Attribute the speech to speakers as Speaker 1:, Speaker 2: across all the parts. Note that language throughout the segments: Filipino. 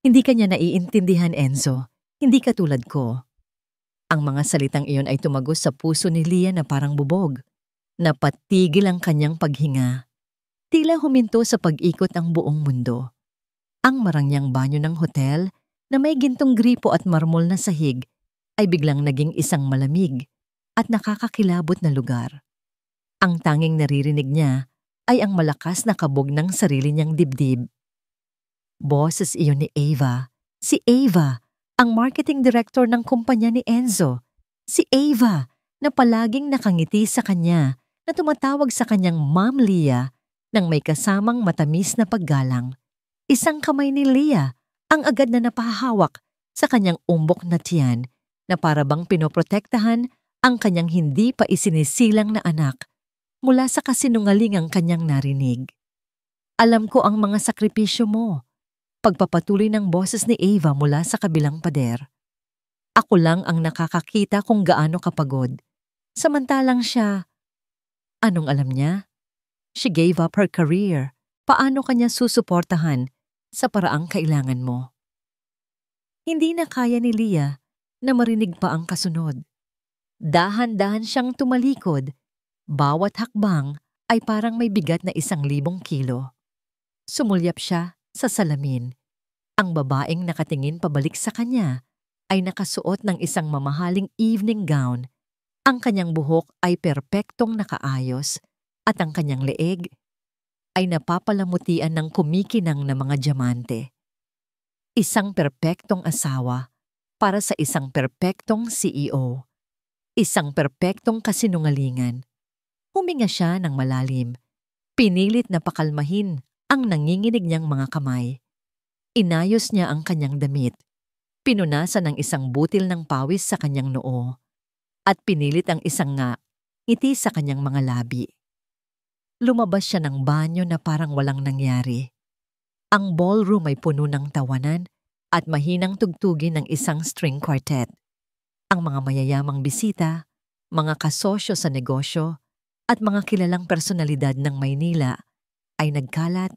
Speaker 1: Hindi ka niya naiintindihan, Enzo. Hindi katulad ko. Ang mga salitang iyon ay tumagos sa puso ni Leah na parang bubog. Napatigil ang kanyang paghinga. Tila huminto sa pag-ikot ang buong mundo. Ang marangyang banyo ng hotel na may gintong gripo at marmol na sahig ay biglang naging isang malamig at nakakakilabot na lugar. Ang tanging naririnig niya ay ang malakas na kabog ng sarili niyang dibdib. Boses iyon ni Ava. Si Ava, ang marketing director ng kumpanya ni Enzo. Si Ava, na palaging nakangiti sa kanya, na tumatawag sa kanyang Ma'am Leah nang may kasamang matamis na paggalang. Isang kamay ni Leah ang agad na napahawak sa kanyang umbok na tiyan na parabang pinoprotektahan ang kanyang hindi pa isinisilang na anak mula sa kasinungalingang kanyang narinig. Alam ko ang mga sakripisyo mo. Pagpapatuloy ng boses ni Ava mula sa kabilang pader. Ako lang ang nakakakita kung gaano kapagod. Samantalang siya, anong alam niya? She gave up her career. Paano kanya susuportahan sa paraang kailangan mo? Hindi na kaya ni Leah na marinig pa ang kasunod. Dahan-dahan siyang tumalikod. Bawat hakbang ay parang may bigat na 1,000 kilo. Sumulyap siya sa salamin. Ang babaeng nakatingin pabalik sa kanya ay nakasuot ng isang mamahaling evening gown. Ang kanyang buhok ay perpektong nakaayos at ang kanyang leeg ay napapalamutian ng kumikinang na mga diamante. Isang perpektong asawa para sa isang perpektong CEO. Isang perpektong kasinungalingan. Huminga siya ng malalim. Pinilit na pakalmahin ang nanginginig niyang mga kamay. Inayos niya ang kanyang damit. Pinunasan ng isang butil ng pawis sa kanyang noo. At pinilit ang isang ngiti sa kanyang mga labi. Lumabas siya ng banyo na parang walang nangyari. Ang ballroom ay puno ng tawanan at mahinang tugtugin ng isang string quartet. Ang mga mayayamang bisita, mga kasosyo sa negosyo, at mga kilalang personalidad ng Maynila ay nagkalat,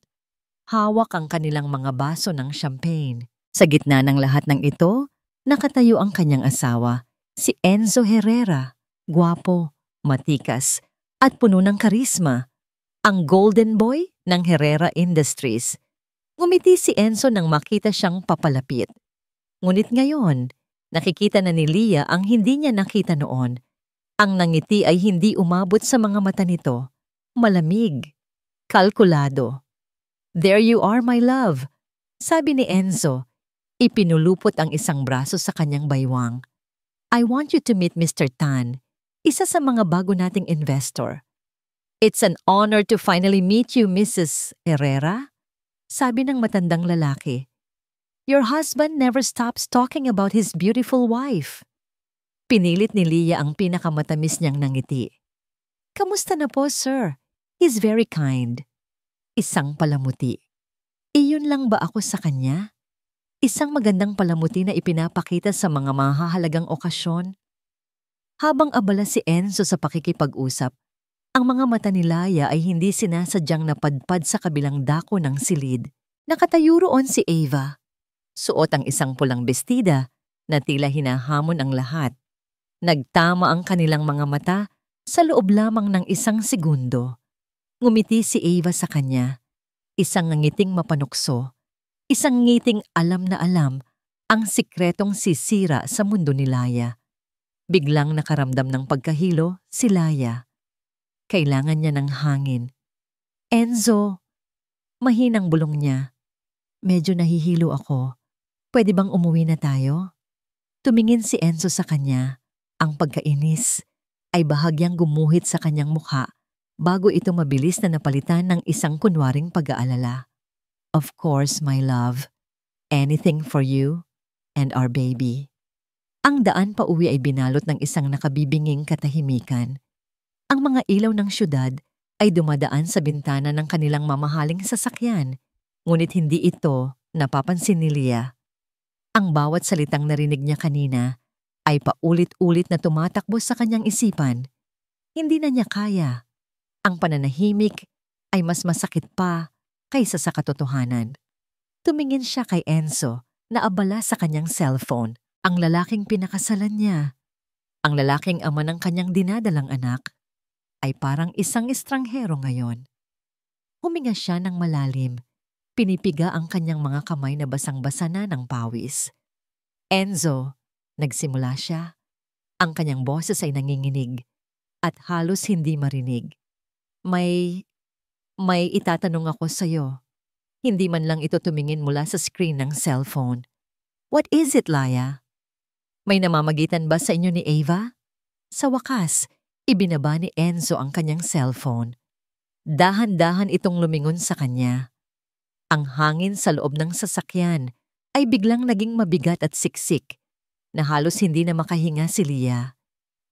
Speaker 1: hawak ang kanilang mga baso ng champagne. Sa gitna ng lahat ng ito, nakatayo ang kanyang asawa, si Enzo Herrera, gwapo, matikas, at puno ng karisma, ang golden boy ng Herrera Industries. Ngumiti si Enzo nang makita siyang papalapit. Ngunit ngayon, nakikita na ni Leah ang hindi niya nakita noon. Ang nangiti ay hindi umabot sa mga mata nito. Malamig, kalkulado. "There you are, my love," sabi ni Enzo. Ipinulupot ang isang braso sa kanyang baywang. "I want you to meet Mr. Tan, isa sa mga bago nating investor." "It's an honor to finally meet you, Mrs. Herrera," sabi ng matandang lalaki. "Your husband never stops talking about his beautiful wife." Pinilit ni Leah ang pinakamatamis niyang nangiti. "Kamusta na po, sir? He's very kind." Isang palamuti. Iyon lang ba ako sa kanya? Isang magandang palamuti na ipinapakita sa mga mahahalagang okasyon? Habang abala si Enzo sa pakikipag-usap, ang mga mata ni Leah ay hindi sinasadyang napadpad sa kabilang dako ng silid. Nakatayo roon si Ava. Suot ang isang pulang bestida na tila hinahamon ang lahat. Nagtama ang kanilang mga mata sa loob lamang ng 1 segundo. Ngumiti si Ava sa kanya. Isang ngiting mapanukso. Isang ngiting alam na alam ang sikretong sisira sa mundo ni Leah. Biglang nakaramdam ng pagkahilo si Leah. Kailangan niya ng hangin. "Enzo," mahinang bulong niya. "Medyo nahihilo ako. Pwede bang umuwi na tayo?" Tumingin si Enzo sa kanya. Ang pagkainis ay bahagyang gumuhit sa kanyang mukha bago ito mabilis na napalitan ng isang kunwaring pag-aalala. "Of course, my love. Anything for you and our baby." Ang daan pauwi ay binalot ng isang nakabibinging katahimikan. Ang mga ilaw ng syudad ay dumadaan sa bintana ng kanilang mamahaling sasakyan, ngunit hindi ito napapansin ni Leah. Ang bawat salitang narinig niya kanina ay paulit-ulit na tumatakbo sa kanyang isipan. Hindi na niya kaya. Ang pananahimik ay mas masakit pa kaysa sa katotohanan. Tumingin siya kay Enzo naabala sa kanyang cellphone ang lalaking pinakasalan niya. Ang lalaking ama ng kanyang dinadalang anak ay parang isang estranghero ngayon. Huminga siya ng malalim. Pinipiga ang kanyang mga kamay na basang-basa na ng pawis. Enzo, nagsimula siya. Ang kanyang boses ay nanginginig at halos hindi marinig. May itatanong ako sa'yo. Hindi man lang ito tumingin mula sa screen ng cellphone. What is it, Laya? May namamagitan ba sa inyo ni Ava? Sa wakas, ibinaba ni Enzo ang kanyang cellphone. Dahan-dahan itong lumingon sa kanya. Ang hangin sa loob ng sasakyan ay biglang naging mabigat at siksik na halos hindi na makahinga si Lia.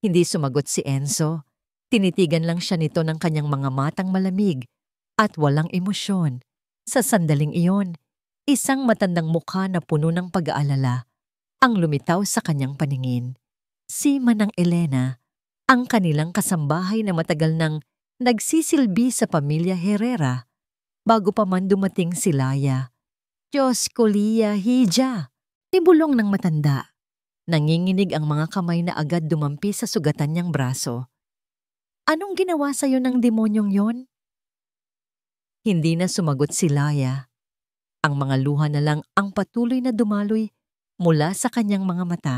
Speaker 1: Hindi sumagot si Enzo. Tinitigan lang siya nito ng kanyang mga matang malamig at walang emosyon. Sa sandaling iyon, isang matandang mukha na puno ng pag-aalala ang lumitaw sa kanyang paningin. Si Manang Elena, ang kanilang kasambahay na matagal nang nagsisilbi sa pamilya Herrera bago pa man dumating si Laya. Diyos ko, Lia, hija! Ibulong ng matanda. Nanginginig ang mga kamay na agad dumampi sa sugatan niyang braso. Anong ginawa sa'yo ng demonyong yon? Hindi na sumagot si Laya. Ang mga luha na lang ang patuloy na dumaloy mula sa kanyang mga mata.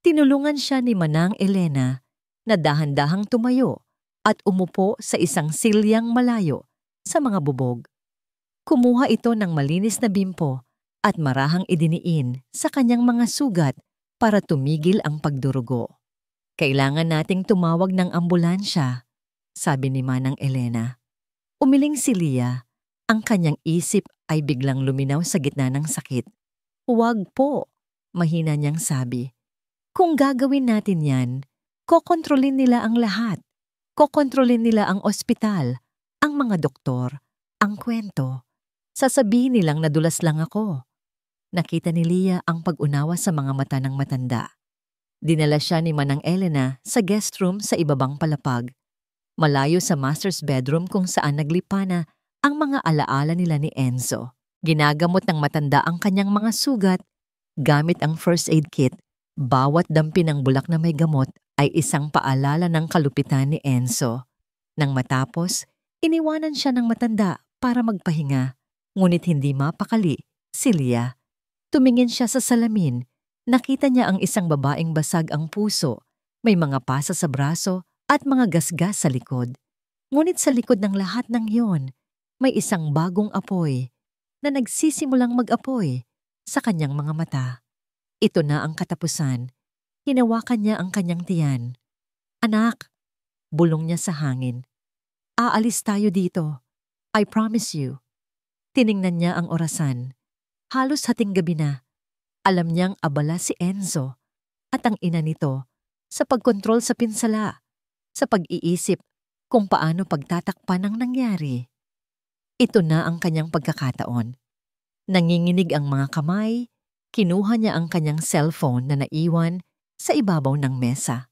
Speaker 1: Tinulungan siya ni Manang Elena na dahan-dahang tumayo at umupo sa isang silyang malayo sa mga bubog. Kumuha ito ng malinis na bimpo at marahang idiniin sa kanyang mga sugat para tumigil ang pagdurugo. Kailangan nating tumawag ng ambulansya, sabi ni Manang Elena. Umiling si Lia. Ang kanyang isip ay biglang luminaw sa gitna ng sakit. Huwag po, mahina niyang sabi. Kung gagawin natin yan, kokontrolin nila ang lahat. Kokontrolin nila ang ospital, ang mga doktor, ang kwento. Sasabihin nilang nadulas lang ako. Nakita ni Lia ang pag-unawa sa mga mata ng matanda. Dinala siya ni Manang Elena sa guest room sa ibabang palapag. Malayo sa master's bedroom kung saan naglipana ang mga alaala nila ni Enzo. Ginagamot ng matanda ang kanyang mga sugat gamit ang first aid kit. Bawat dampi ng bulak na may gamot ay isang paalala ng kalupitan ni Enzo. Nang matapos, iniwanan siya ng matanda para magpahinga. Ngunit hindi mapakali si Lia. Tumingin siya sa salamin. Nakita niya ang isang babaeng basag ang puso, may mga pasa sa braso at mga gasgas sa likod. Ngunit sa likod ng lahat ng iyon, may isang bagong apoy na nagsisimulang mag-apoy sa kanyang mga mata. Ito na ang katapusan. Hinawakan niya ang kanyang tiyan. Anak, bulong niya sa hangin. Aalis tayo dito. I promise you. Tiningnan niya ang orasan. Halos hating gabi na. Alam niyang abala si Enzo at ang ina nito sa pagkontrol sa pinsala, sa pag-iisip kung paano pagtatakpan ang nangyari. Ito na ang kanyang pagkakataon. Nanginginig ang mga kamay, kinuha niya ang kanyang cellphone na naiwan sa ibabaw ng mesa.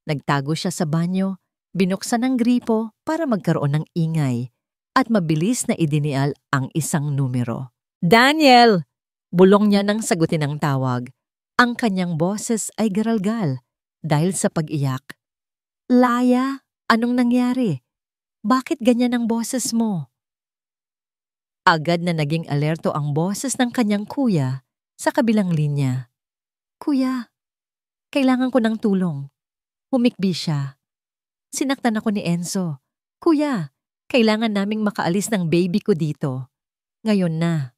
Speaker 1: Nagtago siya sa banyo, binuksan ang gripo para magkaroon ng ingay at mabilis na idinial ang isang numero. Daniel! Bulong niya nang sagutin ang tawag. Ang kanyang boses ay garalgal dahil sa pag-iyak. Laya, anong nangyari? Bakit ganyan ang boses mo? Agad na naging alerto ang boses ng kanyang kuya sa kabilang linya. Kuya, kailangan ko ng tulong. Humikbi siya. Sinaktan ako ni Enzo. Kuya, kailangan naming makaalis ng baby ko dito. Ngayon na.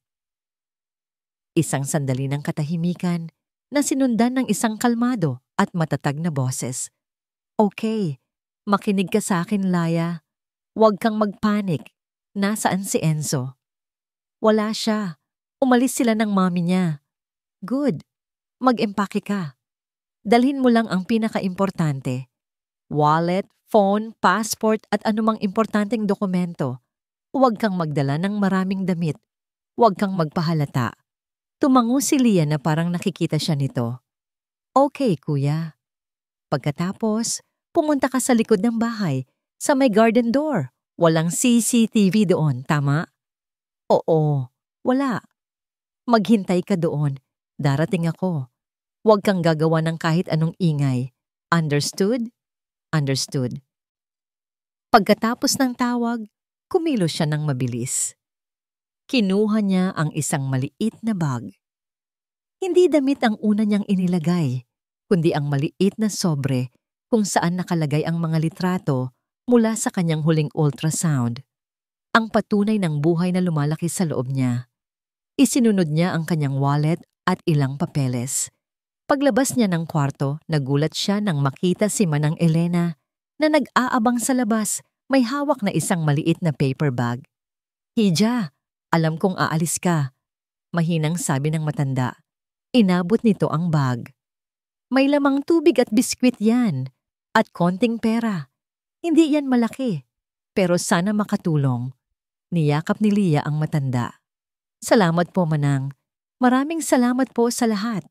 Speaker 1: Isang sandali ng katahimikan na sinundan ng isang kalmado at matatag na boses. Okay, makinig ka sa akin, Laya. Huwag kang magpanik. Nasaan si Enzo? Wala siya. Umalis sila ng mami niya. Good. Mag-empake ka. Dalhin mo lang ang pinaka-importante. Wallet, phone, passport at anumang importanteng dokumento. Huwag kang magdala ng maraming damit. Huwag kang magpahalata. Tumango si Lia na parang nakikita siya nito. Okay, kuya. Pagkatapos, pumunta ka sa likod ng bahay, sa may garden door. Walang CCTV doon, tama? Oo, wala. Maghintay ka doon. Darating ako. Huwag kang gagawa ng kahit anong ingay. Understood? Understood. Pagkatapos ng tawag, kumilos siya ng mabilis. Kinuha niya ang isang maliit na bag. Hindi damit ang una niyang inilagay, kundi ang maliit na sobre kung saan nakalagay ang mga litrato mula sa kanyang huling ultrasound. Ang patunay ng buhay na lumalaki sa loob niya. Isinunod niya ang kanyang wallet at ilang papeles. Paglabas niya ng kwarto, nagulat siya nang makita si Manang Elena na nag-aabang sa labas, may hawak na isang maliit na paper bag. "Hija, alam kong aalis ka," mahinang sabi ng matanda. Inabot nito ang bag. "May lamang tubig at biskwit yan, at konting pera. Hindi yan malaki, pero sana makatulong." Niyakap ni Leah ang matanda. "Salamat po, Manang. Maraming salamat po sa lahat.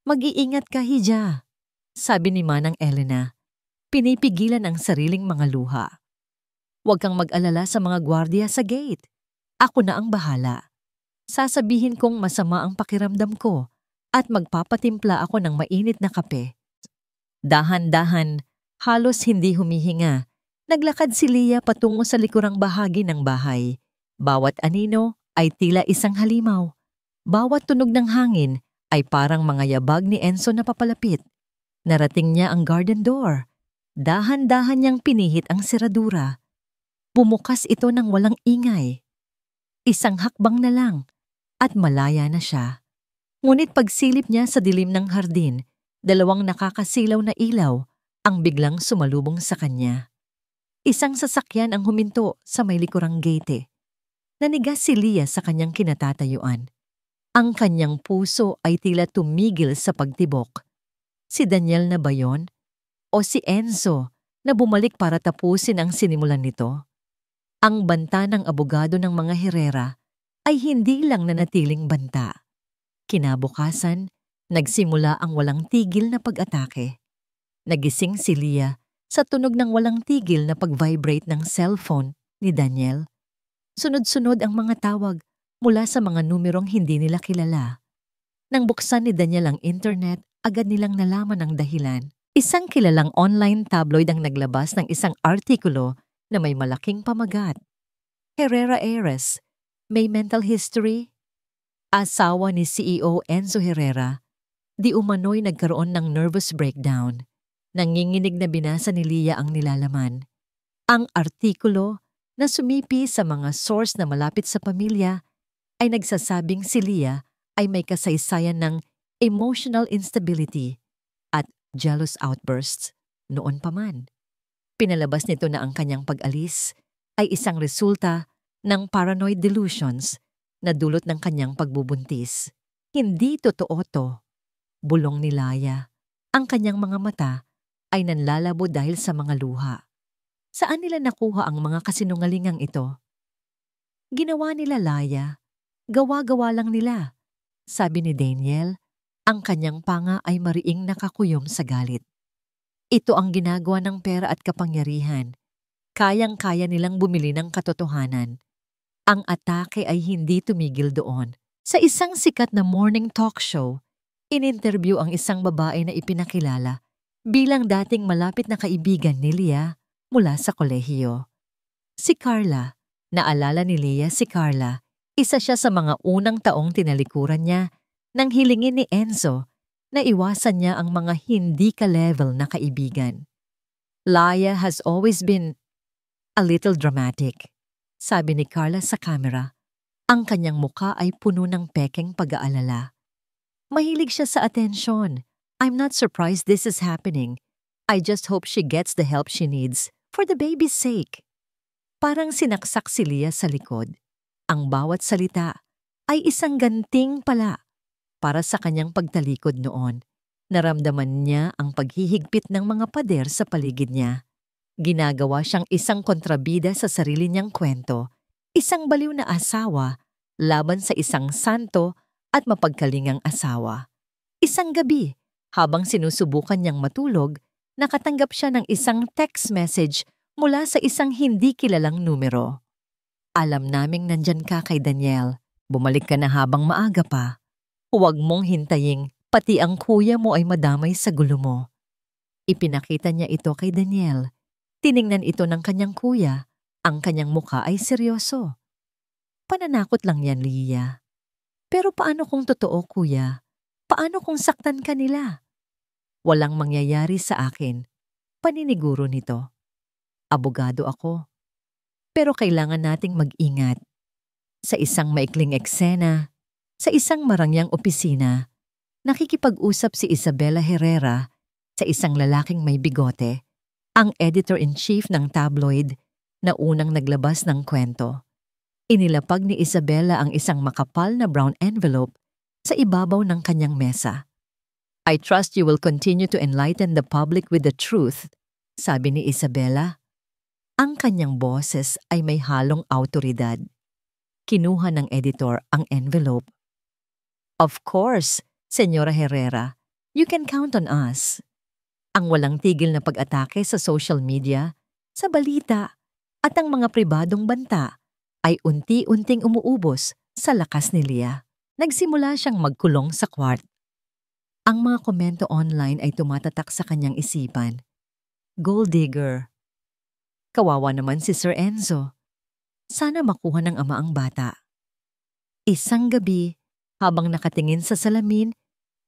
Speaker 1: Mag-iingat ka, Hija," sabi ni Manang Elena. Pinipigilan ang sariling mga luha. "Huwag kang mag-alala sa mga gwardiya sa gate. Ako na ang bahala. Sasabihin kong masama ang pakiramdam ko at magpapatimpla ako ng mainit na kape." Dahan-dahan, halos hindi humihinga, naglakad si Leah patungo sa likurang bahagi ng bahay. Bawat anino ay tila isang halimaw. Bawat tunog ng hangin ay parang mga yabag ni Enzo na papalapit. Narating niya ang garden door. Dahan-dahan niyang pinihit ang seradura. Bumukas ito ng walang ingay. Isang hakbang na lang at malaya na siya. Ngunit pagsilip niya sa dilim ng hardin, dalawang nakakasilaw na ilaw ang biglang sumalubong sa kanya. Isang sasakyan ang huminto sa may likurang gate. Nanigas si Leah sa kanyang kinatatayuan. Ang kanyang puso ay tila tumigil sa pagtibok. Si Daniel na ba yun? O si Enzo na bumalik para tapusin ang sinimulan nito? Ang banta ng abogado ng mga Herrera ay hindi lang nanatiling banta. Kinabukasan, nagsimula ang walang tigil na pag-atake. Nagising si Leah sa tunog ng walang tigil na pag-vibrate ng cellphone ni Daniel. Sunod-sunod ang mga tawag mula sa mga numerong hindi nila kilala. Nang buksan ni Daniel ang internet, agad nilang nalaman ang dahilan. Isang kilalang online tabloid ang naglabas ng isang artikulo na may malaking pamagat. "Herrera heiress, may mental history?" Asawa ni CEO Enzo Herrera, di umano'y nagkaroon ng nervous breakdown. Nanginginig na binasa ni Leah ang nilalaman. Ang artikulo na sumipi sa mga source na malapit sa pamilya ay nagsasabing si Leah ay may kasaysayan ng emotional instability at jealous outbursts noon pa man. Pinalabas nito na ang kanyang pag-alis ay isang resulta ng paranoid delusions na dulot ng kanyang pagbubuntis. Hindi totoo to. Bulong ni Leah. Ang kanyang mga mata ay nanlalabo dahil sa mga luha. Saan nila nakuha ang mga kasinungalingang ito? Ginawa nila, Leah. Gawa-gawa lang nila. Sabi ni Daniel, ang kanyang panga ay mariing nakakuyom sa galit. Ito ang ginagawa ng pera at kapangyarihan. Kayang-kaya nilang bumili ng katotohanan. Ang atake ay hindi tumigil doon. Sa isang sikat na morning talk show, in-interview ang isang babae na ipinakilala bilang dating malapit na kaibigan ni Leah mula sa kolehiyo. Si Carla. Naalala ni Leah si Carla. Isa siya sa mga unang taong tinalikuran niya nang hilingin ni Enzo na iwasan niya ang mga hindi ka-level na kaibigan. "Leah has always been a little dramatic," sabi ni Carla sa camera. Ang kanyang muka ay puno ng pekeng pag-aalala. "Mahilig siya sa atensyon. I'm not surprised this is happening. I just hope she gets the help she needs for the baby's sake." Parang sinaksak si Leah sa likod. Ang bawat salita ay isang ganting pala para sa kanyang pagtalikod noon. Naramdaman niya ang paghihigpit ng mga pader sa paligid niya. Ginagawa siyang isang kontrabida sa sarili niyang kwento, isang baliw na asawa laban sa isang santo at mapagkalingang asawa. Isang gabi, habang sinusubukan niyang matulog, nakatanggap siya ng isang text message mula sa isang hindi kilalang numero. "Alam naming nandyan ka kay Daniel. Bumalik ka na habang maaga pa. Huwag mong hintaying pati ang kuya mo ay madamay sa gulo mo. Ipinakita niya ito kay Daniel. Tiningnan ito ng kanyang kuya. Ang kanyang mukha ay seryoso. Pananakot lang yan, Leah. Pero paano kung totoo, kuya? Paano kung saktan ka nila? Walang mangyayari sa akin. Paniniguro nito. Abogado ako. Pero kailangan nating mag-ingat. Sa isang maikling eksena, sa isang marangyang opisina, nakikipag-usap si Isabela Herrera sa isang lalaking may bigote, ang editor-in-chief ng tabloid na unang naglabas ng kwento. Inilapag ni Isabela ang isang makapal na brown envelope sa ibabaw ng kanyang mesa. "I trust you will continue to enlighten the public with the truth," sabi ni Isabela. Ang kanyang boses ay may halong awtoridad. Kinuha ng editor ang envelope. "Of course, Senyora Herrera, you can count on us." Ang walang tigil na pag-atake sa social media, sa balita, at ang mga pribadong banta ay unti-unting umuubos sa lakas ni Leah. Nagsimula siyang magkulong sa kwart. Ang mga komento online ay tumatatak sa kanyang isipan. Gold digger. Kawawa naman si Sir Enzo. Sana makuha ng ama ang bata. Isang gabi, habang nakatingin sa salamin,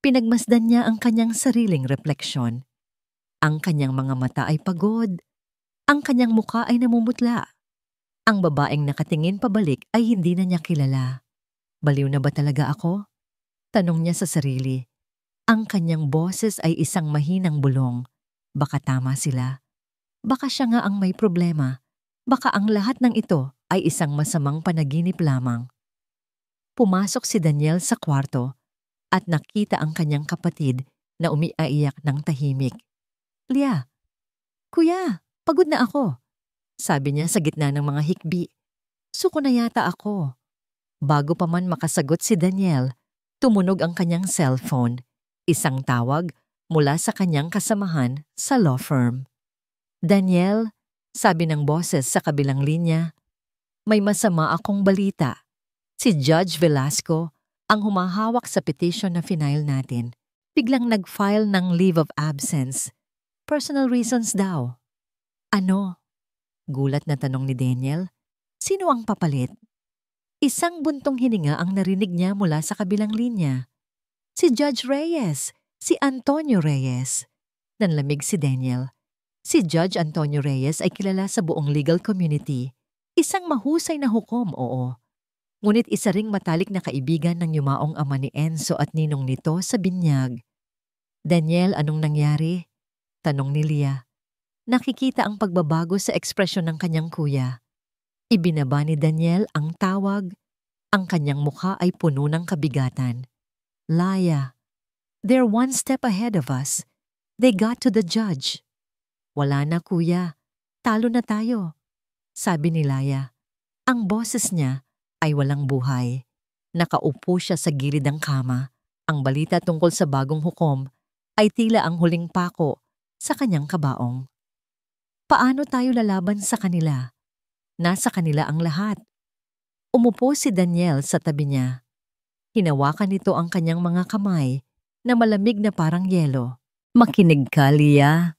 Speaker 1: pinagmasdan niya ang kanyang sariling refleksyon. Ang kanyang mga mata ay pagod. Ang kanyang mukha ay namumutla. Ang babaeng nakatingin pabalik ay hindi na niya kilala. Baliw na ba talaga ako? Tanong niya sa sarili. Ang kanyang boses ay isang mahinang bulong. Baka tama sila. Baka siya nga ang may problema. Baka ang lahat ng ito ay isang masamang panaginip lamang. Pumasok si Daniel sa kwarto at nakita ang kanyang kapatid na umiiyak ng tahimik. "Leah, kuya, pagod na ako," sabi niya sa gitna ng mga hikbi. "Suko na yata ako." Bago pa man makasagot si Daniel, tumunog ang kanyang cellphone. Isang tawag mula sa kanyang kasamahan sa law firm. "Daniel," sabi ng boses sa kabilang linya, "may masama akong balita. Si Judge Velasco, ang humahawak sa petition na final natin, biglang nag-file ng leave of absence. Personal reasons daw." "Ano?" Gulat na tanong ni Daniel. "Sino ang papalit?" Isang buntong hininga ang narinig niya mula sa kabilang linya. "Si Judge Reyes, si Antonio Reyes." Nanlamig si Daniel. Si Judge Antonio Reyes ay kilala sa buong legal community. Isang mahusay na hukom, oo. Ngunit isa ring matalik na kaibigan ng yumaong ama ni Enzo at ninong nito sa binyag. "Daniel, anong nangyari?" tanong ni Leah. Nakikita ang pagbabago sa ekspresyon ng kanyang kuya. Ibinaba ni Daniel ang tawag. Ang kanyang mukha ay puno ng kabigatan. "Laya, they're one step ahead of us. They got to the judge." "Wala na, kuya. Talo na tayo," sabi ni Laya. Ang boses niya ay walang buhay. Nakaupo siya sa gilid ng kama. Ang balita tungkol sa bagong hukom ay tila ang huling pako sa kanyang kabaong. Paano tayo lalaban sa kanila? Nasa kanila ang lahat. Umupo si Daniel sa tabi niya. Hinawakan nito ang kanyang mga kamay na malamig na parang yelo. "Makinig ka, Leah."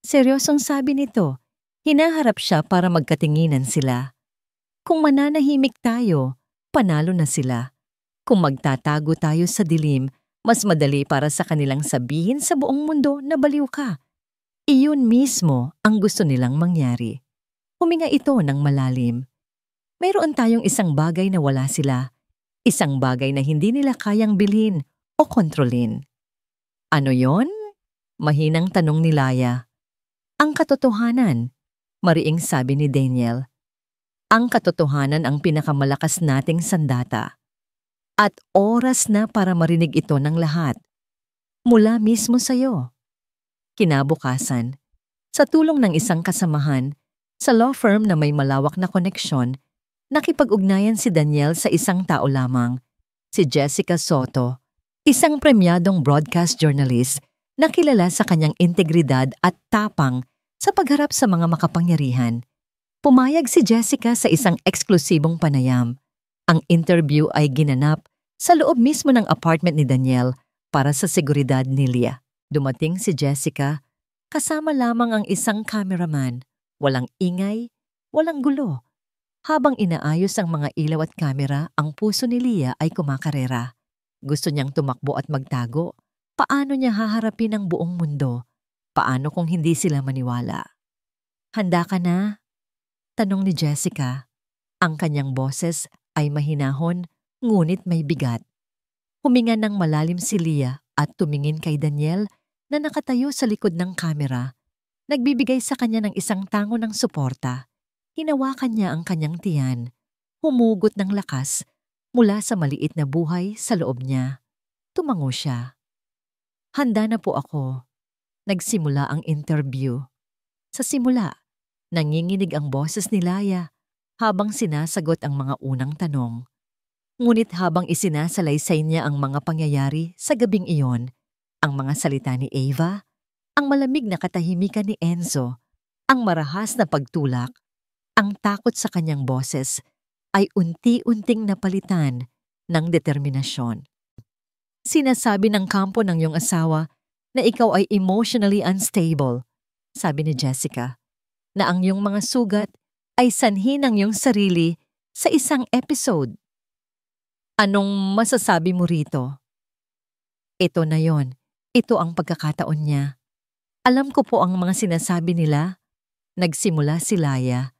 Speaker 1: Seryosong sabi nito. Hinaharap siya para magkatinginan sila. Kung mananahimik tayo, panalo na sila. Kung magtatago tayo sa dilim, mas madali para sa kanilang sabihin sa buong mundo na baliw ka. Iyon mismo ang gusto nilang mangyari. Huminga ito ng malalim. Mayroon tayong isang bagay na wala sila. Isang bagay na hindi nila kayang bilhin o kontrolin. "Ano yon?" Mahinang tanong ni Laya. "Ang katotohanan," mariing sabi ni Daniel. "Ang katotohanan ang pinakamalakas nating sandata. At oras na para marinig ito ng lahat. Mula mismo sa'yo." Kinabukasan, sa tulong ng isang kasamahan, sa law firm na may malawak na koneksyon, nakipag-ugnayan si Daniel sa isang tao lamang, si Jessica Soto, isang premyadong broadcast journalist na kilala sa kanyang integridad at tapang sa pagharap sa mga makapangyarihan. Pumayag si Jessica sa isang eksklusibong panayam. Ang interview ay ginanap sa loob mismo ng apartment ni Daniel para sa seguridad ni Leah. Dumating si Jessica, kasama lamang ang isang cameraman. Walang ingay, walang gulo. Habang inaayos ang mga ilaw at kamera, ang puso ni Leah ay kumakarera. Gusto niyang tumakbo at magtago. Paano niya haharapin ang buong mundo? Paano kung hindi sila maniwala? Handa ka na? Tanong ni Jessica. Ang kanyang boses ay mahinahon, ngunit may bigat. Huminga ng malalim si Leah at tumingin kay Daniel na nakatayo sa likod ng kamera. Nagbibigay sa kanya ng isang tango ng suporta. Hinawakan niya ang kanyang tiyan. Humugot ng lakas mula sa maliit na buhay sa loob niya. Tumango siya. Handa na po ako. Nagsimula ang interview. Sa simula, nanginginig ang boses ni Leah habang sinasagot ang mga unang tanong. Ngunit habang isinasalaysay niya ang mga pangyayari sa gabing iyon, ang mga salita ni Ava, ang malamig na katahimikan ni Enzo, ang marahas na pagtulak, ang takot sa kanyang boses ay unti-unting napalitan ng determinasyon. Sinasabi ng kampo ng iyong asawa na ikaw ay emotionally unstable, sabi ni Jessica, na ang iyong mga sugat ay sanhi ng iyong sarili sa isang episode. Anong masasabi mo rito? Ito na yon. Ito ang pagkakataon niya. Alam ko po ang mga sinasabi nila. Nagsimula si Leah.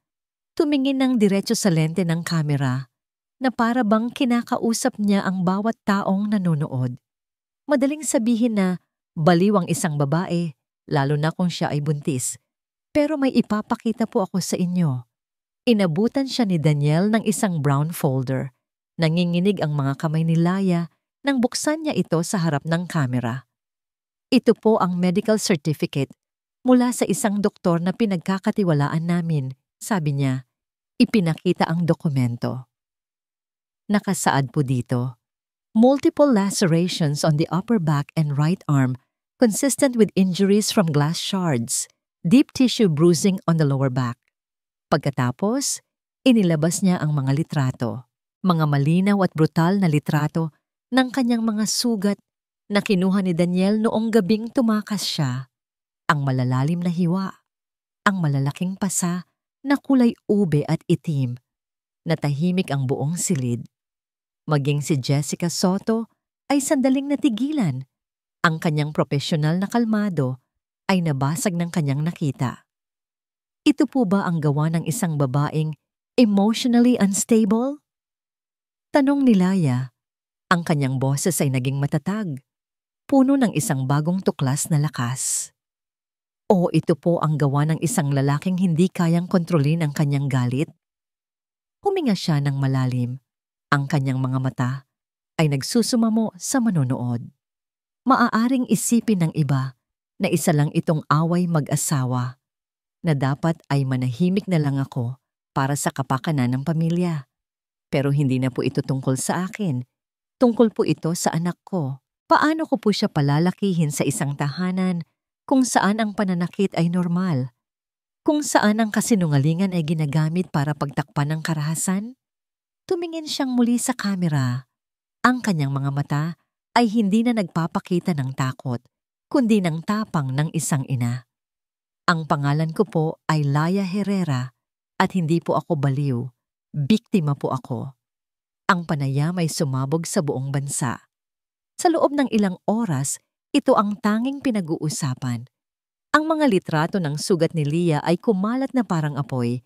Speaker 1: Tumingin ng diretso sa lente ng kamera na para bang kinakausap niya ang bawat taong nanonood. Madaling sabihin na baliw ang isang babae, lalo na kung siya ay buntis. Pero may ipapakita po ako sa inyo. Inabutan siya ni Daniel ng isang brown folder. Nanginginig ang mga kamay ni Leah nang buksan niya ito sa harap ng kamera. Ito po ang medical certificate mula sa isang doktor na pinagkakatiwalaan namin, sabi niya. Ipinakita ang dokumento. Nakasaad po dito, multiple lacerations on the upper back and right arm consistent with injuries from glass shards, deep tissue bruising on the lower back. Pagkatapos, inilabas niya ang mga litrato. Mga malinaw at brutal na litrato ng kanyang mga sugat na kinuha ni Daniel noong gabing tumakas siya. Ang malalalim na hiwa, ang malalaking pasa na kulay ube at itim, na tahimik ang buong silid. Maging si Jessica Soto ay sandaling natigilan. Ang kanyang profesional na kalmado ay nabasag ng kanyang nakita. Ito po ba ang gawa ng isang babaeng emotionally unstable? Tanong ni Leah. Ang kanyang boses ay naging matatag, puno ng isang bagong tuklas na lakas. O ito po ang gawa ng isang lalaking hindi kayang kontrolin ang kanyang galit? Huminga siya ng malalim. Ang kanyang mga mata ay nagsusumamo sa manonood. Maaaring isipin ng iba na isa lang itong away mag-asawa, na dapat ay manahimik na lang ako para sa kapakanan ng pamilya. Pero hindi na po ito tungkol sa akin. Tungkol po ito sa anak ko. Paano ko po siya palalakihin sa isang tahanan kung saan ang pananakit ay normal? Kung saan ang kasinungalingan ay ginagamit para pagtakpan ng karahasan? Tumingin siyang muli sa kamera. Ang kanyang mga mata ay hindi na nagpapakita ng takot, kundi ng tapang ng isang ina. Ang pangalan ko po ay Leah Herrera at hindi po ako baliw. Biktima po ako. Ang panayam ay sumabog sa buong bansa. Sa loob ng ilang oras, ito ang tanging pinag-uusapan. Ang mga litrato ng sugat ni Leah ay kumalat na parang apoy.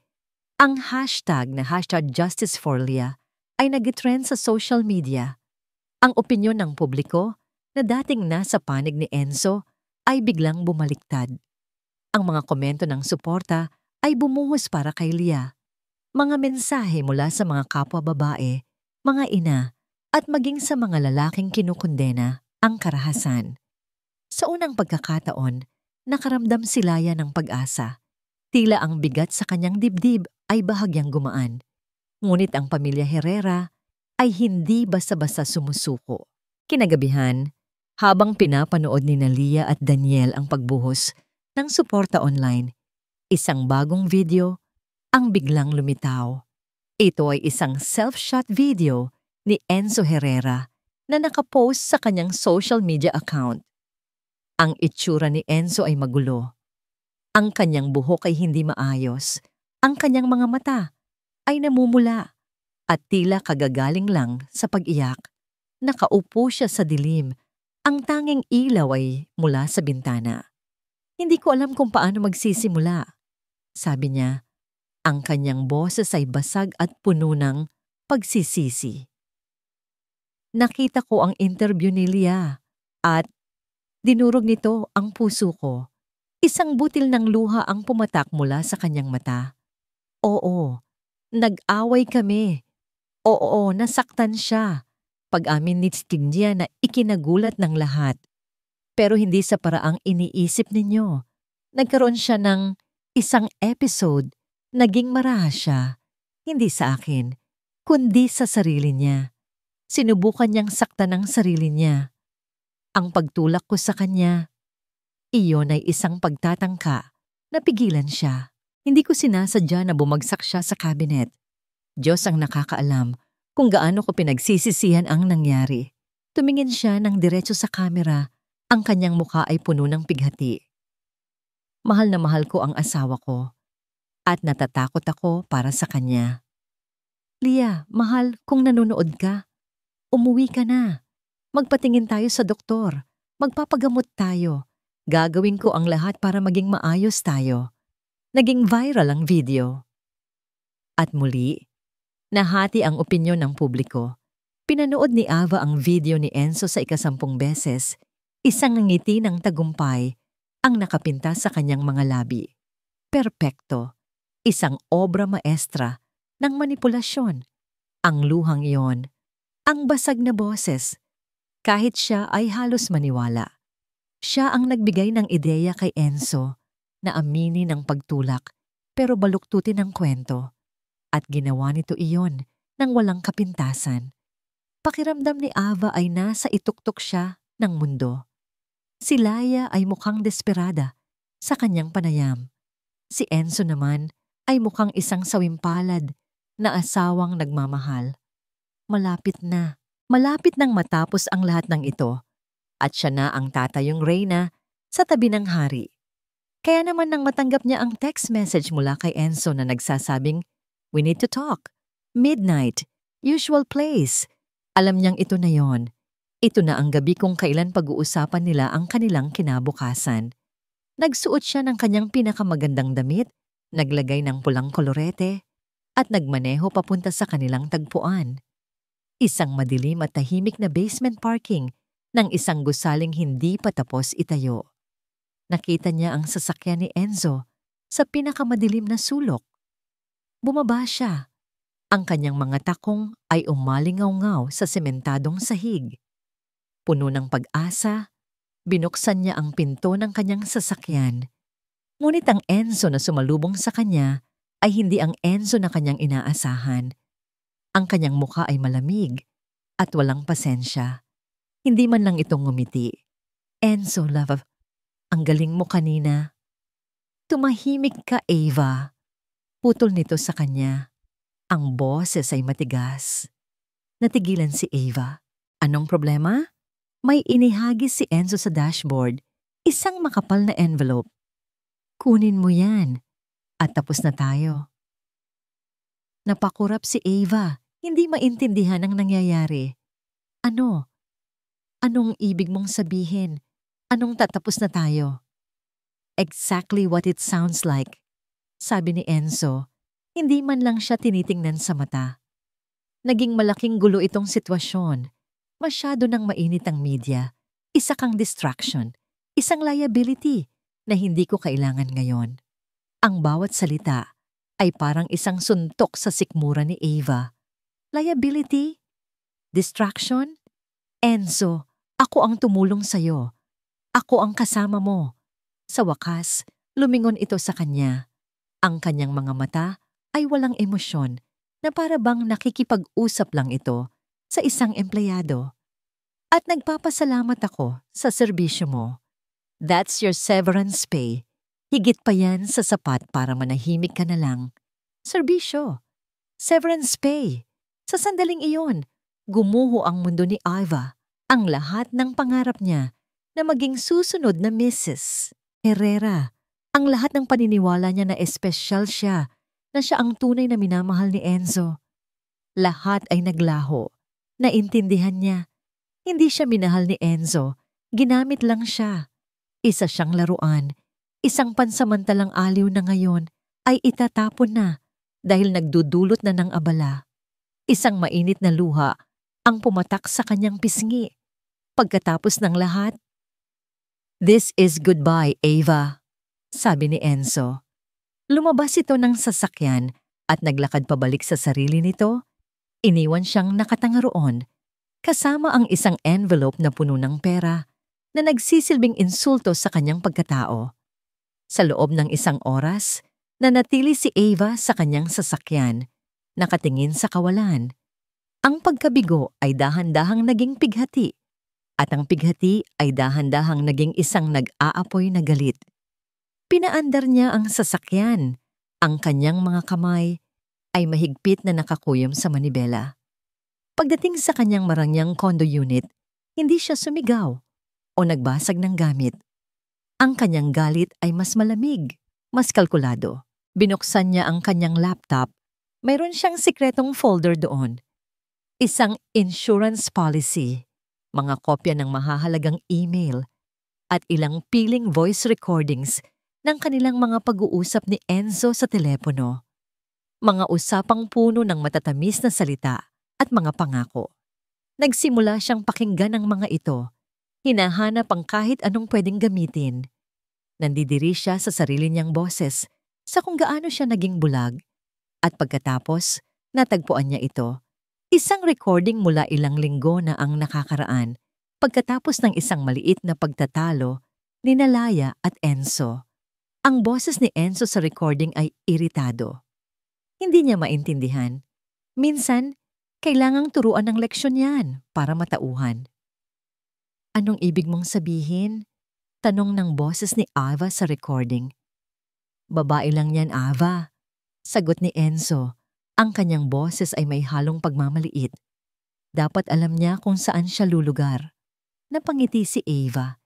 Speaker 1: Ang hashtag na #JusticeForLeah ay nag-trend sa social media. Ang opinyon ng publiko na dating nasa panig ni Enzo ay biglang bumaliktad. Ang mga komento ng suporta ay bumuhos para kay Leah. Mga mensahe mula sa mga kapwa babae, mga ina, at maging sa mga lalaking kinukondena ang karahasan. Sa unang pagkakataon, nakaramdam si Leah ng pag-asa. Tila ang bigat sa kanyang dibdib ay bahagyang gumaan. Ngunit ang pamilya Herrera ay hindi basta-basta sumusuko. Kinagabihan, habang pinapanood ni Leah at Daniel ang pagbuhos ng suporta online, isang bagong video ang biglang lumitaw. Ito ay isang self-shot video ni Enzo Herrera na nakapost sa kanyang social media account. Ang itsura ni Enzo ay magulo. Ang kanyang buhok ay hindi maayos. Ang kanyang mga mata ay namumula at tila kagagaling lang sa pag-iyak. Nakaupo siya sa dilim. Ang tanging ilaw ay mula sa bintana. Hindi ko alam kung paano magsisimula. Sabi niya, ang kanyang boses ay basag at puno ng pagsisisi. Nakita ko ang interview ni Lia at dinurog nito ang puso ko. Isang butil ng luha ang pumatak mula sa kanyang mata. Oo, nag-away kami. Oo, nasaktan siya. Pag-amin ni Stignia na ikinagulat ng lahat. Pero hindi sa paraang iniisip ninyo. Nagkaroon siya ng isang episode. Naging maraha siya. Hindi sa akin, kundi sa sarili niya. Sinubukan niyang saktan ang sarili niya. Ang pagtulak ko sa kanya, iyon ay isang pagtatangka. Napigilan siya. Hindi ko sinasadya na bumagsak siya sa cabinet. Diyos ang nakakaalam kung gaano ko pinagsisisihan ang nangyari. Tumingin siya ng diretso sa kamera. Ang kanyang mukha ay puno ng pighati. Mahal na mahal ko ang asawa ko. At natatakot ako para sa kanya. Lia, mahal, kung nanonood ka, umuwi ka na. Magpatingin tayo sa doktor. Magpapagamot tayo. Gagawin ko ang lahat para maging maayos tayo. Naging viral ang video. At muli, nahati ang opinyon ng publiko. Pinanood ni Ava ang video ni Enzo sa 10 beses. Isang ngiti ng tagumpay ang nakapinta sa kanyang mga labi. Perpekto. Isang obra maestra ng manipulasyon. Ang luhang iyon, ang basag na boses. Kahit siya ay halos maniwala. Siya ang nagbigay ng ideya kay Enzo na aminin ang pagtulak pero baluktutin ang kwento. At ginawa nito iyon nang walang kapintasan. Pakiramdam ni Ava ay nasa ituktok siya ng mundo. Si Laia ay mukhang desperada sa kanyang panayam. Si Enzo naman ay mukhang isang sawimpalad na asawang nagmamahal. Malapit nang matapos ang lahat ng ito at siya na ang tatayong reyna sa tabi ng hari. Kaya naman nang matanggap niya ang text message mula kay Enzo na nagsasabing, "We need to talk. Midnight. Usual place." Alam niyang ito na yon. Ito na ang gabi kung kailan pag-uusapan nila ang kanilang kinabukasan. Nagsuot siya ng kanyang pinakamagandang damit, naglagay ng pulang kolorete, at nagmaneho papunta sa kanilang tagpuan. Isang madilim at tahimik na basement parking ng isang gusaling hindi pa tapos itayo. Nakita niya ang sasakyan ni Enzo sa pinakamadilim na sulok. Bumaba siya. Ang kanyang mga takong ay umalingaw-ngaw sa sementadong sahig. Puno ng pag-asa, binuksan niya ang pinto ng kanyang sasakyan. Ngunit ang Enzo na sumalubong sa kanya ay hindi ang Enzo na kanyang inaasahan. Ang kanyang mukha ay malamig at walang pasensya. Hindi man lang itong ngumiti. "Enzo, love, ang galing mo kanina." "Tumahimik ka, Ava." Putol nito sa kanya. Ang boses ay matigas. Natigilan si Ava. Anong problema? May inihagis si Enzo sa dashboard. Isang makapal na envelope. "Kunin mo yan. At tapos na tayo." Napakurap si Ava. Hindi maintindihan ang nangyayari. "Ano? Anong ibig mong sabihin? Anong tatapos na tayo?" "Exactly what it sounds like," sabi ni Enzo. Hindi man lang siya tinitingnan sa mata. Naging malaking gulo itong sitwasyon. Masyado nang mainit ang media. Isa kang distraction. Isang liability na hindi ko kailangan ngayon. Ang bawat salita ay parang isang suntok sa sikmura ni Ava. Liability? Distraction? Enzo, ako ang tumulong sa'yo. Ako ang kasama mo. Sa wakas, lumingon ito sa kanya. Ang kanyang mga mata ay walang emosyon na para bang nakikipag-usap lang ito sa isang empleyado. "At nagpapasalamat ako sa serbisyo mo. That's your severance pay. Higit pa yan sa sapat para manahimik ka na lang. Serbisyo. Severance pay. Sa sandaling iyon, gumuho ang mundo ni Iva, ang lahat ng pangarap niya na maging susunod na Mrs. Herrera. Ang lahat ng paniniwala niya na espesyal siya, na siya ang tunay na minamahal ni Enzo. Lahat ay naglaho. Naintindihan niya. Hindi siya minahal ni Enzo. Ginamit lang siya. Isa siyang laruan. Isang pansamantalang aliw na ngayon ay itatapon na dahil nagdudulot na ng abala. Isang mainit na luha ang pumatak sa kanyang pisngi. Pagkatapos ng lahat, "This is goodbye, Ava," sabi ni Enzo. Lumabas ito ng sasakyan at naglakad pabalik sa sarili nito. Iniwan siyang nakatanga roon, kasama ang isang envelope na puno ng pera na nagsisilbing insulto sa kanyang pagkatao. Sa loob ng isang oras, nanatili si Ava sa kanyang sasakyan, nakatingin sa kawalan. Ang pagkabigo ay dahan-dahang naging pighati, at ang pighati ay dahan-dahang naging isang nag-aapoy na galit. Pinaandar niya ang sasakyan. Ang kanyang mga kamay ay mahigpit na nakakuyom sa manibela. Pagdating sa kanyang marangyang condo unit, hindi siya sumigaw o nagbasag ng gamit. Ang kanyang galit ay mas malamig, mas kalkulado. Binuksan niya ang kanyang laptop. Mayroon siyang sikretong folder doon. Isang insurance policy, mga kopya ng mahahalagang email, at ilang piling voice recordings ng kanilang mga pag-uusap ni Enzo sa telepono. Mga usapang puno ng matatamis na salita at mga pangako. Nagsimula siyang pakinggan ang mga ito. Hinahanap ang kahit anong pwedeng gamitin. Nandidiri siya sa sarili niyang boses sa kung gaano siya naging bulag. At pagkatapos, natagpuan niya ito. Isang recording mula ilang linggo na ang nakakaraan pagkatapos ng isang maliit na pagtatalo ni Nalaya at Enzo. Ang boses ni Enzo sa recording ay iritado. Hindi niya maintindihan. Minsan, kailangang turuan ng leksyon yan para matauhan. "Anong ibig mong sabihin?" tanong ng boses ni Ava sa recording. "Babae lang yan, Ava," sagot ni Enzo. Ang kanyang boses ay may halong pagmamaliit. Dapat alam niya kung saan siya lulugar. Napangiti si Ava,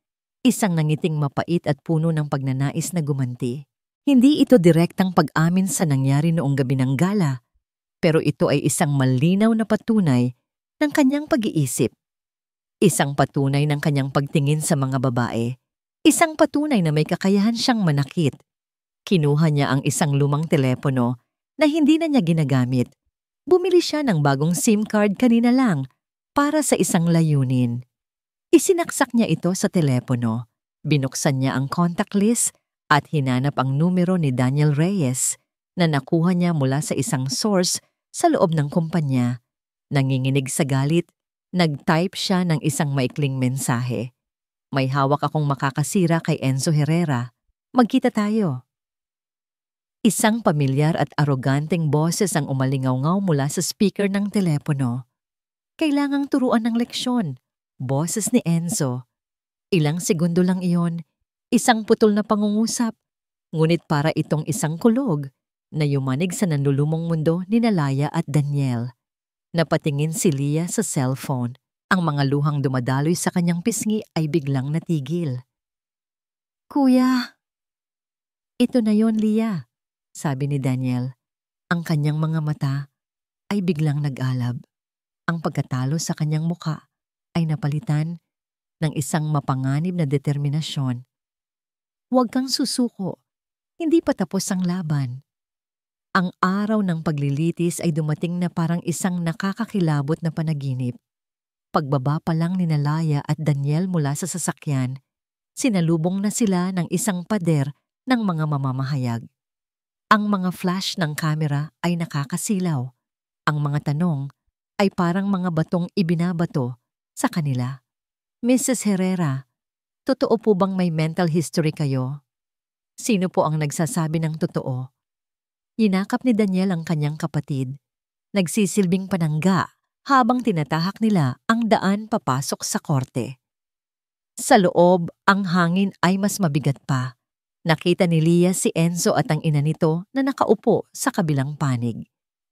Speaker 1: isang nangiting mapait at puno ng pagnanais na gumanti. Hindi ito direktang pag-amin sa nangyari noong gabi ng gala, pero ito ay isang malinaw na patunay ng kanyang pag-iisip. Isang patunay ng kanyang pagtingin sa mga babae. Isang patunay na may kakayahan siyang manakit. Kinuha niya ang isang lumang telepono na hindi na niya ginagamit. Bumili siya ng bagong SIM card kanina lang para sa isang layunin. Isinaksak niya ito sa telepono. Binuksan niya ang contact list at hinanap ang numero ni Daniel Reyes na nakuha niya mula sa isang source sa loob ng kumpanya. Nanginginig sa galit, nag-type siya ng isang maikling mensahe. "May hawak akong makakasira kay Enzo Herrera. Magkita tayo." Isang pamilyar at aroganteng boses ang umalingaw-ngaw mula sa speaker ng telepono. "Kailangang turuan ng leksyon." Boses ni Enzo. Ilang segundo lang iyon, isang putol na pangungusap, ngunit para itong isang kulog na yumanig sa nanlulumong mundo ni Nalaya at Daniel. Napatingin si Lia sa cellphone. Ang mga luhang dumadaloy sa kanyang pisngi ay biglang natigil. "Kuya." "Ito na yon, Lia," sabi ni Daniel. Ang kanyang mga mata ay biglang nag-alab. Ang pagkatalo sa kanyang muka ay napalitan ng isang mapanganib na determinasyon. "Huwag kang susuko. Hindi pa tapos ang laban." Ang araw ng paglilitis ay dumating na parang isang nakakakilabot na panaginip. Pagbaba pa lang ni Nalaya at Daniel mula sa sasakyan, sinalubong na sila ng isang pader ng mga mamamahayag. Ang mga flash ng kamera ay nakakasilaw. Ang mga tanong ay parang mga batong ibinabato sa kanila. "Mrs. Herrera, totoo po bang may mental history kayo?" Sino po ang nagsasabi ng totoo? Yinakap ni Daniel ang kanyang kapatid. Nagsisilbing panangga habang tinatahak nila ang daan papasok sa korte. Sa loob, ang hangin ay mas mabigat pa. Nakita ni Lia si Enzo at ang ina nito na nakaupo sa kabilang panig.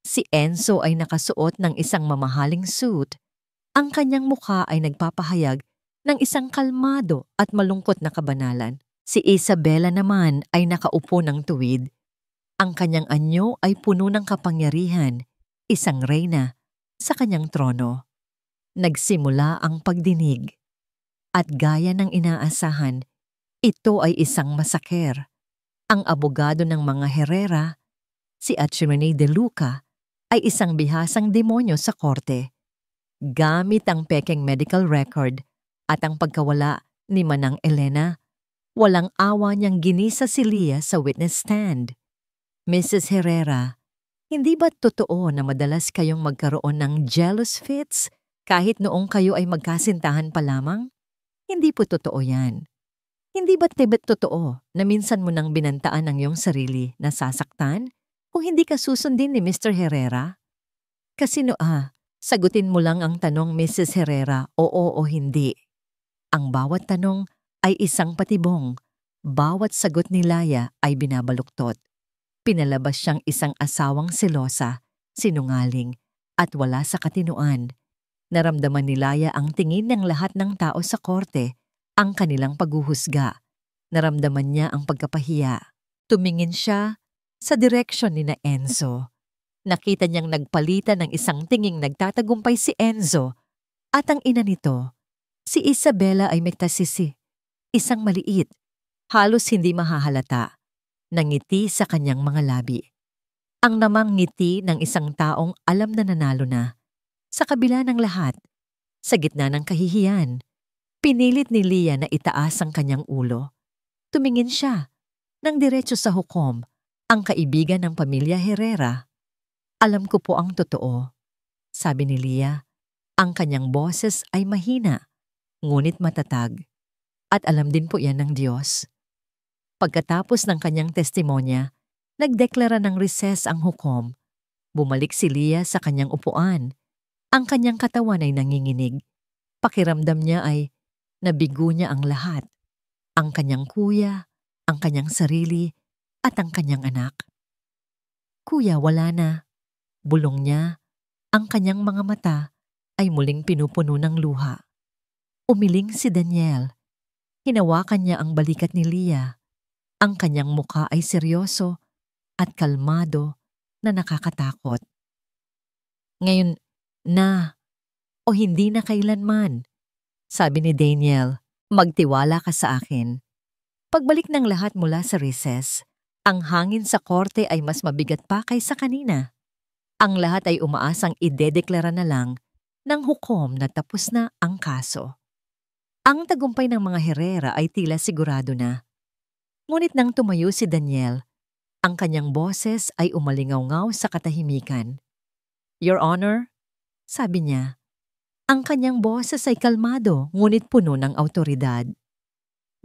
Speaker 1: Si Enzo ay nakasuot ng isang mamahaling suit. Ang kanyang mukha ay nagpapahayag ng isang kalmado at malungkot na kabanalan. Si Isabela naman ay nakaupo ng tuwid. Ang kanyang anyo ay puno ng kapangyarihan, isang reyna sa kanyang trono. Nagsimula ang pagdinig. At gaya ng inaasahan, ito ay isang masaker. Ang abogado ng mga Herrera, si Attorney De Luca, ay isang bihasang demonyo sa korte. Gamit ang pekeng medical record at ang pagkawala ni Manang Elena, walang awa niyang ginisa si Leah sa witness stand. Mrs. Herrera, hindi ba totoo na madalas kayong magkaroon ng jealous fits kahit noong kayo ay magkasintahan pa lamang? Hindi po totoo yan. Hindi ba't tibet totoo na minsan mo nang binantaan ang iyong sarili na sasaktan kung hindi ka susundin ni Mr. Herrera? Kasi sagutin mo lang ang tanong Mrs. Herrera, oo o hindi. Ang bawat tanong ay isang patibong. Bawat sagot ni Laya ay binabaluktot. Pinalabas siyang isang asawang selosa, sinungaling, at wala sa katinuan. Naramdaman ni Laya ang tingin ng lahat ng tao sa korte, ang kanilang paghuhusga. Naramdaman niya ang pagkapahiya. Tumingin siya sa direksyon ni na Enzo. Nakita niyang nagpalitan ng isang tinging nagtatagumpay si Enzo at ang ina nito, si Isabela ay megtasisi, isang maliit, halos hindi mahahalata, nangiti sa kanyang mga labi. Ang namang ngiti ng isang taong alam na nanalo na. Sa kabila ng lahat, sa gitna ng kahihiyan, pinilit ni Leah na itaas ang kanyang ulo. Tumingin siya ng diretso sa hukom, ang kaibigan ng pamilya Herrera. Alam ko po ang totoo, sabi ni Leah. Ang kanyang boses ay mahina, ngunit matatag. At alam din po yan ng Diyos. Pagkatapos ng kanyang testimonya, nagdeklara ng recess ang hukom. Bumalik si Leah sa kanyang upuan. Ang kanyang katawan ay nanginginig. Pakiramdam niya ay nabigo niya ang lahat. Ang kanyang kuya, ang kanyang sarili, at ang kanyang anak. Kuya, wala na. Bulong niya, ang kanyang mga mata ay muling pinupuno ng luha. Umiling si Daniel. Hinawakan niya ang balikat ni Leah. Ang kanyang mukha ay seryoso at kalmado na nakakatakot. Ngayon na o hindi na kailanman, sabi ni Daniel, magtiwala ka sa akin. Pagbalik ng lahat mula sa recess, ang hangin sa korte ay mas mabigat pa kaysa kanina. Ang lahat ay umaasang idedeklara na lang ng hukom na tapos na ang kaso. Ang tagumpay ng mga Herrera ay tila sigurado na. Ngunit nang tumayo si Daniel, ang kanyang boses ay umalingaw-ngaw sa katahimikan. Your Honor, sabi niya, ang kanyang boses ay kalmado ngunit puno ng awtoridad.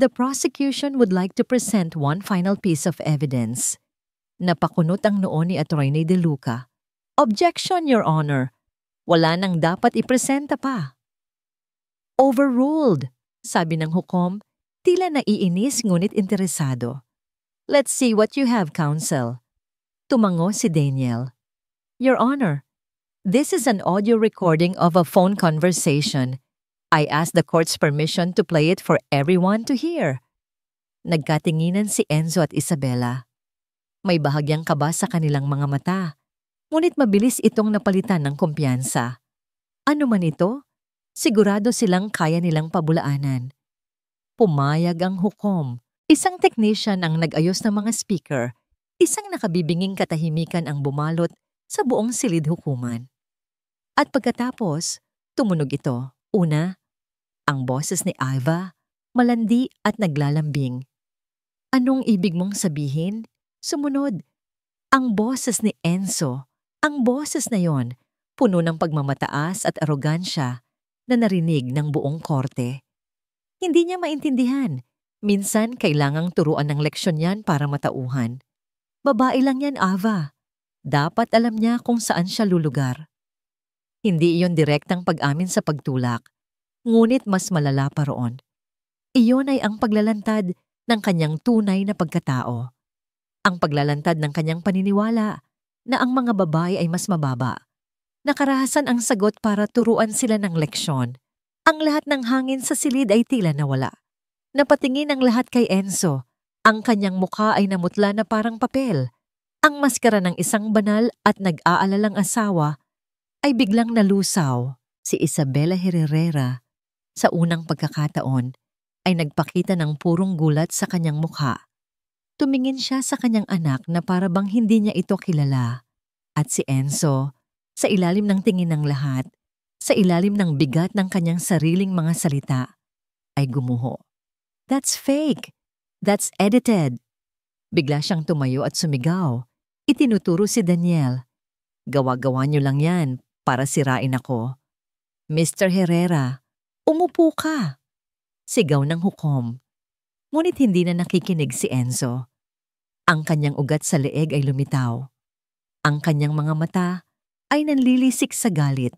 Speaker 1: The prosecution would like to present one final piece of evidence. Napakunot ang noo ni Attorney De Luca. Objection, Your Honor. Wala nang dapat ipresenta pa. Overruled, sabi ng hukom, tila naiinis ngunit interesado. Let's see what you have, counsel. Tumango si Daniel. Your Honor, this is an audio recording of a phone conversation. I ask the court's permission to play it for everyone to hear. Nagkatinginan si Enzo at Isabela. May bahagyang kaba sa kanilang mga mata, ngunit mabilis itong napalitan ng kumpiyansa. Ano man ito, sigurado silang kaya nilang pabulaanan. Pumayag ang hukom. Isang technician ang nag-ayos ng mga speaker. Isang nakabibinging katahimikan ang bumalot sa buong silid hukuman. At pagkatapos, tumunog ito. Una, ang boses ni Iva, malandi at naglalambing. Anong ibig mong sabihin? Sumunod, ang boses ni Enzo. Ang boses na yon, puno ng pagmamataas at arogansya na narinig ng buong korte. Hindi niya maintindihan. Minsan kailangang turuan ng leksyon yan para matauhan. Babae lang yan, Ava. Dapat alam niya kung saan siya lulugar. Hindi iyon direktang pag-amin sa pagtulak, ngunit mas malala pa roon. Iyon ay ang paglalantad ng kanyang tunay na pagkatao. Ang paglalantad ng kanyang paniniwala na ang mga babae ay mas mababa. Nakarahasan ang sagot para turuan sila ng leksyon. Ang lahat ng hangin sa silid ay tila nawala. Napatingin ang lahat kay Enzo. Ang kanyang mukha ay namutla na parang papel. Ang maskara ng isang banal at nag-aalalang asawa ay biglang nalusaw. Si Isabela Herrera, sa unang pagkakataon, ay nagpakita ng purong gulat sa kanyang mukha. Tumingin siya sa kanyang anak na para bang hindi niya ito kilala. At si Enzo, sa ilalim ng tingin ng lahat, sa ilalim ng bigat ng kanyang sariling mga salita, ay gumuho. That's fake. That's edited. Bigla siyang tumayo at sumigaw. Itinuturo si Daniel. Gawa-gawa niyo lang yan para sirain ako. Mr. Herrera, umupo ka. Sigaw ng hukom. Ngunit hindi na nakikinig si Enzo. Ang kanyang ugat sa leeg ay lumitaw. Ang kanyang mga mata ay nanlilisik sa galit.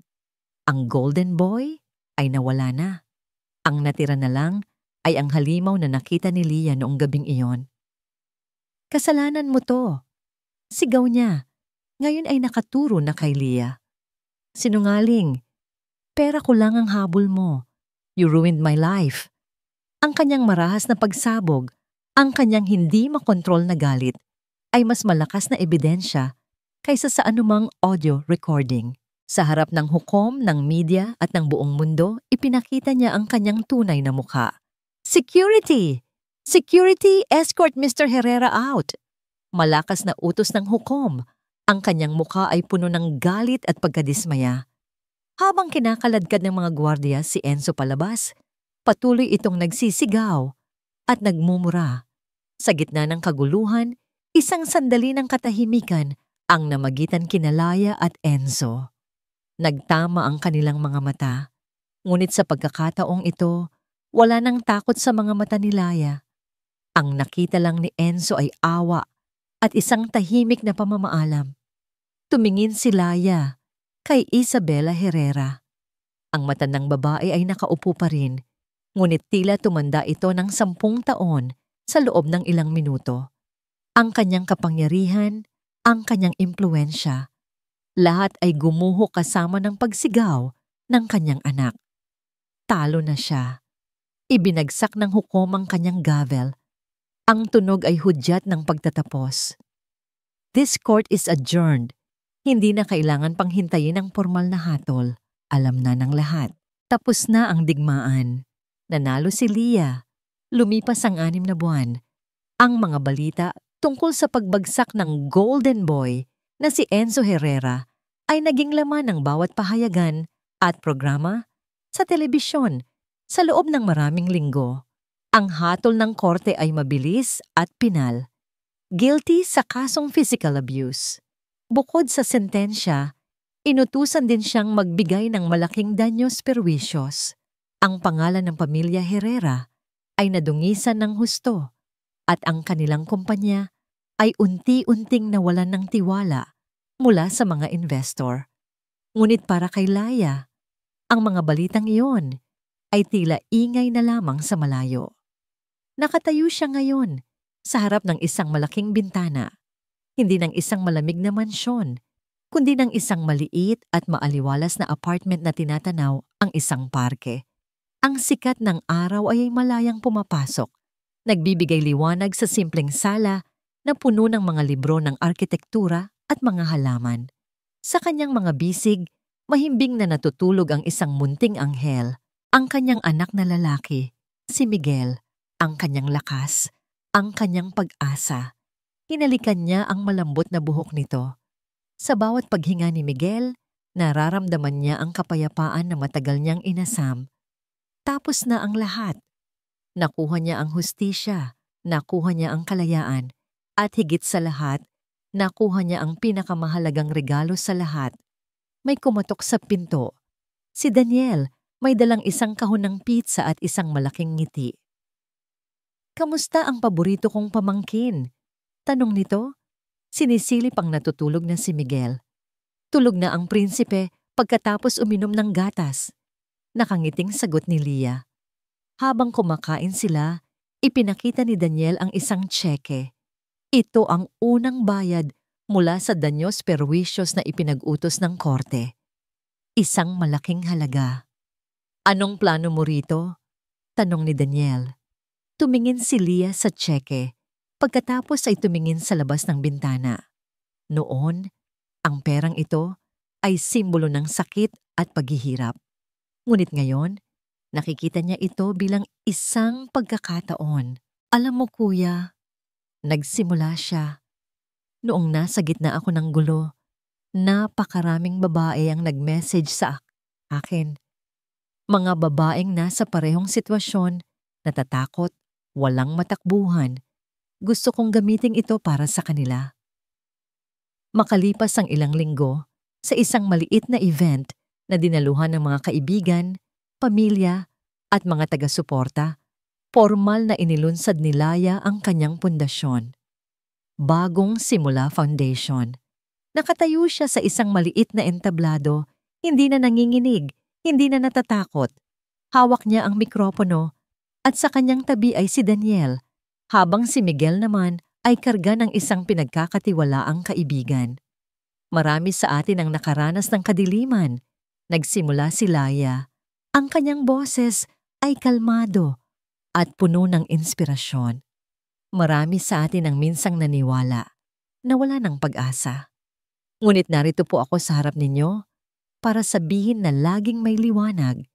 Speaker 1: Ang golden boy ay nawala na. Ang natira na lang ay ang halimaw na nakita ni Leah noong gabing iyon. Kasalanan mo to. Sigaw niya. Ngayon ay nakaturo na kay Leah. Sinungaling. Pera ko lang ang habol mo. You ruined my life. Ang kanyang marahas na pagsabog, ang kanyang hindi makontrol na galit, ay mas malakas na ebidensya kaysa sa anumang audio recording. Sa harap ng hukom, ng media at ng buong mundo, ipinakita niya ang kanyang tunay na mukha. Security! Security, escort Mr. Herrera out! Malakas na utos ng hukom. Ang kanyang mukha ay puno ng galit at pagkadismaya. Habang kinakaladkad ng mga gwardiya si Enzo palabas, patuloy itong nagsisigaw at nagmumura. Sa gitna ng kaguluhan, isang sandali ng katahimikan ang namagitan kina Leah at Enzo. Nagtama ang kanilang mga mata, ngunit sa pagkakataong ito, wala nang takot sa mga mata ni Leah. Ang nakita lang ni Enzo ay awa at isang tahimik na pamamaalam. Tumingin si Leah kay Isabela Herrera. Ang mata ng babae ay nakaupo pa rin, ngunit tila tumanda ito ng 10 taon sa loob ng ilang minuto. Ang kanyang kapangyarihan, ang kanyang impluwensya, lahat ay gumuho kasama ng pagsigaw ng kanyang anak. Talo na siya. Ibinagsak ng hukom ang kanyang gavel. Ang tunog ay hudyat ng pagtatapos. This court is adjourned. Hindi na kailangan pang hintayin ang formal na hatol. Alam na ng lahat. Tapos na ang digmaan. Nanalo si Leah. Lumipas ang 6 na buwan. Ang mga balita tungkol sa pagbagsak ng golden boy na si Enzo Herrera ay naging laman ng bawat pahayagan at programa sa telebisyon sa loob ng maraming linggo. Ang hatol ng korte ay mabilis at pinal. Guilty sa kasong physical abuse. Bukod sa sentensya, inutusan din siyang magbigay ng malaking danyos perwisyos. Ang pangalan ng pamilya Herrera ay nadungisan ng husto at ang kanilang kumpanya ay unti-unting nawalan ng tiwala mula sa mga investor. Ngunit para kay Leah, ang mga balitang iyon ay tila ingay na lamang sa malayo. Nakatayo siya ngayon sa harap ng isang malaking bintana. Hindi ng isang malamig na mansyon, kundi ng isang maliit at maaliwalas na apartment na tinatanaw ang isang parke. Ang sikat ng araw ay malayang pumapasok, nagbibigay liwanag sa simpleng sala na puno ng mga libro ng arkitektura at mga halaman. Sa kanyang mga bisig, mahimbing na natutulog ang isang munting anghel, ang kanyang anak na lalaki, si Miguel, ang kanyang lakas, ang kanyang pag-asa. Hinalikan niya ang malambot na buhok nito. Sa bawat paghinga ni Miguel, nararamdaman niya ang kapayapaan na matagal niyang inasam. Tapos na ang lahat. Nakuha niya ang hustisya, nakuha niya ang kalayaan, at higit sa lahat, nakuha niya ang pinakamahalagang regalo sa lahat. May kumatok sa pinto. Si Daniel may dalang isang kahon ng pizza at isang malaking ngiti. Kamusta ang paborito kong pamangkin? Tanong nito. Sinisilip ang natutulog na si Miguel. Tulog na ang prinsipe pagkatapos uminom ng gatas. Nakangiting sagot ni Leah. Habang kumakain sila, ipinakita ni Daniel ang isang tseke. Ito ang unang bayad mula sa danyos perwisyos na ipinag-utos ng korte. Isang malaking halaga. Anong plano mo rito? Tanong ni Daniel. Tumingin si Leah sa tseke, pagkatapos ay tumingin sa labas ng bintana. Noon, ang perang ito ay simbolo ng sakit at paghihirap. Ngunit ngayon, nakikita niya ito bilang isang pagkakataon. Alam mo kuya, nagsimula siya. Noong nasa gitna ako ng gulo, napakaraming babae ang nag-message sa akin. Mga babaeng nasa parehong sitwasyon, natatakot, walang matakbuhan. Gusto kong gamitin ito para sa kanila. Makalipas ang ilang linggo, sa isang maliit na event na dinaluhan ng mga kaibigan, pamilya at mga taga-suporta, formal na inilunsad ni Laya ang kanyang pundasyon. Bagong Simula Foundation. Nakatayo siya sa isang maliit na entablado, hindi na nanginginig, hindi na natatakot. Hawak niya ang mikropono at sa kanyang tabi ay si Daniel, habang si Miguel naman ay karga ng isang pinagkakatiwalaang kaibigan. Marami sa atin ang nakaranas ng kadiliman. Nagsimula si Laya. Ang kanyang boses ay kalmado at puno ng inspirasyon. Marami sa atin ang minsang naniwala na wala ng pag-asa. Ngunit narito po ako sa harap ninyo para sabihin na laging may liwanag,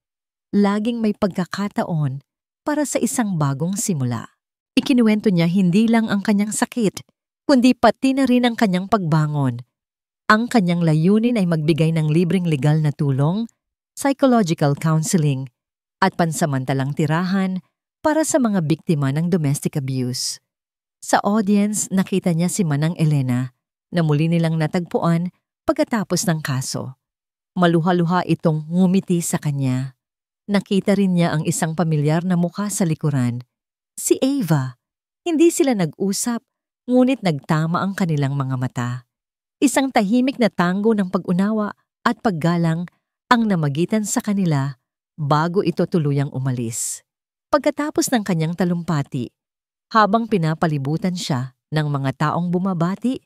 Speaker 1: laging may pagkakataon para sa isang bagong simula. Ikinuwento niya hindi lang ang kanyang sakit, kundi pati na rin ang kanyang pagbangon. Ang kanyang layunin ay magbigay ng libreng legal na tulong, psychological counseling, at pansamantalang tirahan para sa mga biktima ng domestic abuse. Sa audience, nakita niya si Manang Elena na muli nilang natagpuan pagkatapos ng kaso. Maluha-luha itong ngumiti sa kanya. Nakita rin niya ang isang pamilyar na mukha sa likuran. Si Ava. Hindi sila nag-usap, ngunit nagtama ang kanilang mga mata. Isang tahimik na tango ng pag-unawa at paggalang ang namagitan sa kanila bago ito tuluyang umalis. Pagkatapos ng kanyang talumpati, habang pinapalibutan siya ng mga taong bumabati,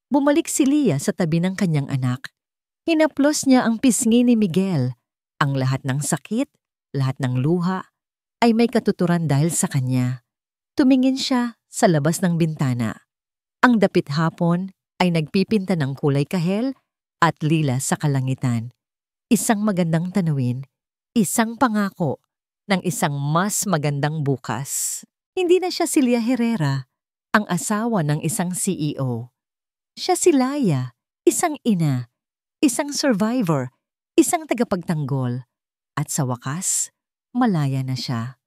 Speaker 1: bumalik si Leah sa tabi ng kanyang anak. Hinaplos niya ang pisngi ni Miguel. Ang lahat ng sakit, lahat ng luha, ay may katuturan dahil sa kanya. Tumingin siya sa labas ng bintana. Ang dapit hapon ay nagpipinta ng kulay kahel at lila sa kalangitan. Isang magandang tanawin, isang pangako ng isang mas magandang bukas. Hindi na siya si Leah Herrera, ang asawa ng isang CEO. Siya si Laya, isang ina, isang survivor, isang tagapagtanggol, at sa wakas, malaya na siya.